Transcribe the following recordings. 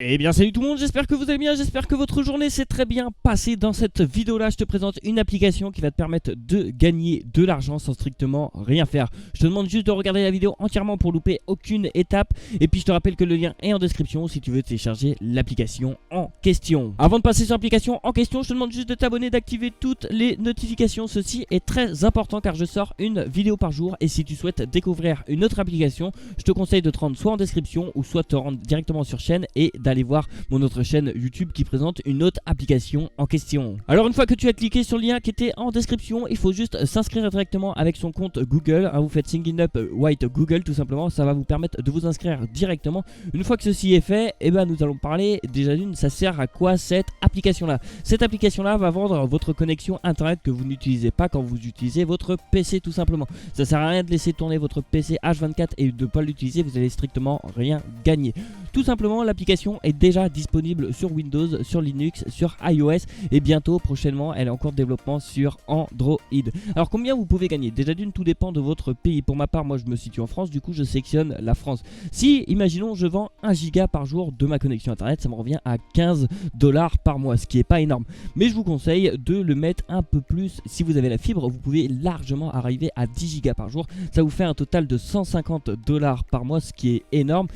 Eh bien salut tout le monde, j'espère que vous allez bien, j'espère que votre journée s'est très bien passée. Dans cette vidéo là je te présente une application qui va te permettre de gagner de l'argent sans strictement rien faire. Je te demande juste de regarder la vidéo entièrement pour louper aucune étape. Et puis je te rappelle que le lien est en description si tu veux télécharger l'application en question. Avant de passer sur l'application en question, je te demande juste de t'abonner, d'activer toutes les notifications. Ceci est très important car je sors une vidéo par jour. Et si tu souhaites découvrir une autre application, je te conseille de te rendre soit en description ou soit te rendre directement sur chaîne et d'aller voir mon autre chaîne YouTube qui présente une autre application en question. Alors une fois que tu as cliqué sur le lien qui était en description, il faut juste s'inscrire directement avec son compte Google. Vous faites Sign Up White Google tout simplement, ça va vous permettre de vous inscrire directement. Une fois que ceci est fait, nous allons parler déjà d'une, ça sert à quoi cette application là. Cette application là va vendre votre connexion internet que vous n'utilisez pas quand vous utilisez votre PC tout simplement. Ça sert à rien de laisser tourner votre PC H24 et de ne pas l'utiliser, vous allez strictement rien gagner. Tout simplement l'application est déjà disponible sur Windows, sur Linux, sur iOS et bientôt prochainement elle est en cours de développement sur Android. Alors combien vous pouvez gagner? Déjà d'une, tout dépend de votre pays. Pour ma part, moi je me situe en France, du coup je sélectionne la France. Si imaginons je vends 1 giga par jour de ma connexion internet, ça me revient à 15 $ par mois, ce qui est pas énorme, mais je vous conseille de le mettre un peu plus. Si vous avez la fibre, vous pouvez largement arriver à 10 gigas par jour, ça vous fait un total de 150 $ par mois, ce qui est énorme.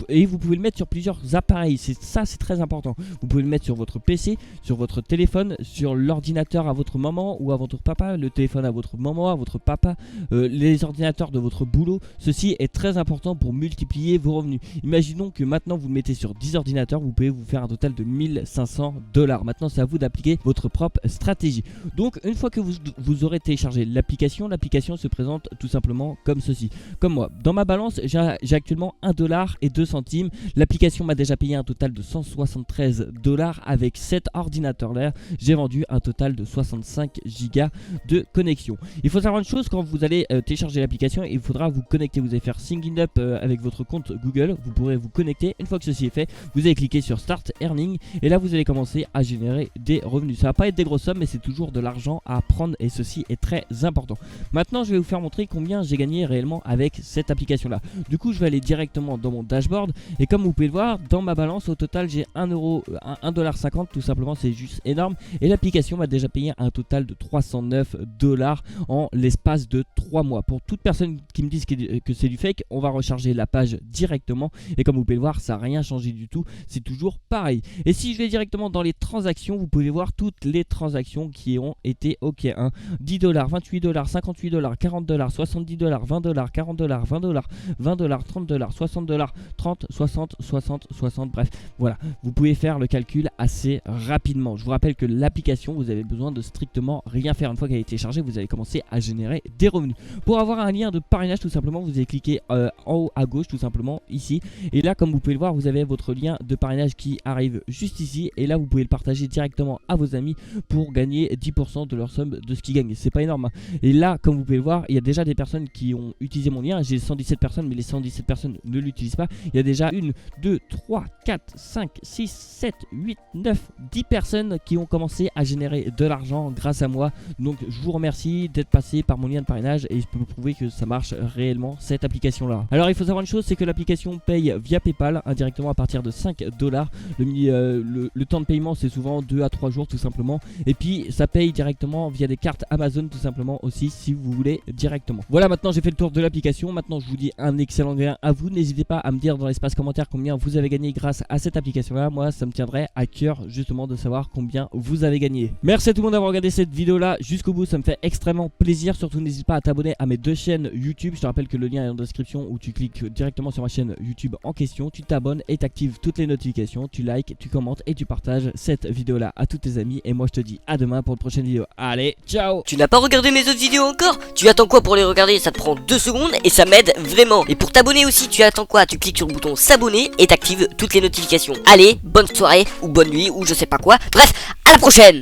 Et vous pouvez le mettre sur plusieurs appareils, c'est très important. Vous pouvez le mettre sur votre PC, sur votre téléphone, sur l'ordinateur à votre maman ou à votre papa, le téléphone à votre maman, à votre papa, les ordinateurs de votre boulot. Ceci est très important pour multiplier vos revenus. Imaginons que maintenant vous le mettez sur 10 ordinateurs, vous pouvez vous faire un total de 1500 $. Maintenant c'est à vous d'appliquer votre propre stratégie. Donc une fois que vous aurez téléchargé l'application, l'application se présente tout simplement comme ceci. Comme moi, dans ma balance j'ai actuellement 1 $ et 2 centimes. L'application m'a déjà payé un total de 173 $ avec 7 ordinateurs là. J'ai vendu un total de 65 gigas de connexion. Il faut savoir une chose, quand vous allez télécharger l'application, il faudra vous connecter. Vous allez faire Sign Up avec votre compte Google, vous pourrez vous connecter. Une fois que ceci est fait, vous allez cliquer sur Start Earning et là vous allez commencer à générer des revenus. Ça va pas être des grosses sommes, mais c'est toujours de l'argent à prendre et ceci est très important. Maintenant je vais vous faire montrer combien j'ai gagné réellement avec cette application là. Du coup je vais aller directement dans mon dashboard et comme vous pouvez le voir, dans ma balance au total j'ai 1,50 $ tout simplement, c'est juste énorme. Et l'application m'a déjà payé un total de 309 $ en l'espace de 3 mois. Pour toute personne qui me dise que c'est du fake, on va recharger la page directement et comme vous pouvez le voir, ça n'a rien changé du tout, c'est toujours pareil. Et si je vais directement dans les transactions, vous pouvez voir toutes les transactions qui ont été ok, 10 $, 28 $, 58 $, 40 $, 70 $, 20 $, 40 $, 20 $, 20 $, 30 $, 60 $, 30, 60, 60, 60, bref, voilà, vous pouvez faire le calcul assez rapidement. Je vous rappelle que l'application, vous avez besoin de strictement rien faire. Une fois qu'elle est téléchargée, vous allez commencer à générer des revenus. Pour avoir un lien de parrainage, tout simplement, vous allez cliquer en haut à gauche, tout simplement, ici. Et là, comme vous pouvez le voir, vous avez votre lien de parrainage qui arrive juste ici. Et là, vous pouvez le partager directement à vos amis pour gagner 10% de leur somme de ce qu'ils gagnent. C'est pas énorme. Et là, comme vous pouvez le voir, il y a déjà des personnes qui ont utilisé mon lien. J'ai 117 personnes, mais les 117 personnes ne l'utilisent pas. Il y a déjà 1, 2, 3, 4, 5, 6, 7, 8, 9, 10 personnes qui ont commencé à générer de l'argent grâce à moi. Donc je vous remercie d'être passé par mon lien de parrainage et je peux vous prouver que ça marche réellement cette application là. Alors il faut savoir une chose, c'est que l'application paye via PayPal indirectement à partir de 5 $. Le temps de paiement c'est souvent 2 à 3 jours tout simplement. Et puis ça paye directement via des cartes Amazon tout simplement aussi si vous voulez directement. Voilà, maintenant j'ai fait le tour de l'application. Maintenant je vous dis un excellent gain à vous. N'hésitez pas à me dire dans l'espace commentaire combien vous avez gagné grâce à cette application là. Moi ça me tiendrait à cœur justement de savoir combien vous avez gagné. Merci à tout le monde d'avoir regardé cette vidéo là jusqu'au bout, ça me fait extrêmement plaisir. Surtout n'hésite pas à t'abonner à mes deux chaînes YouTube. Je te rappelle que le lien est en description où tu cliques directement sur ma chaîne YouTube en question. Tu t'abonnes et t'actives toutes les notifications. Tu likes, tu commentes et tu partages cette vidéo là à tous tes amis. Et moi je te dis à demain pour une prochaine vidéo. Allez, ciao. Tu n'as pas regardé mes autres vidéos encore? Tu attends quoi pour les regarder? Ça te prend 2 secondes et ça m'aide vraiment. Et pour t'abonner aussi, tu attends quoi? Tu cliques sur le bouton s'abonner et t'actives toutes les notifications. Allez, bonne soirée ou bonne nuit ou je sais pas quoi. Bref, à la prochaine.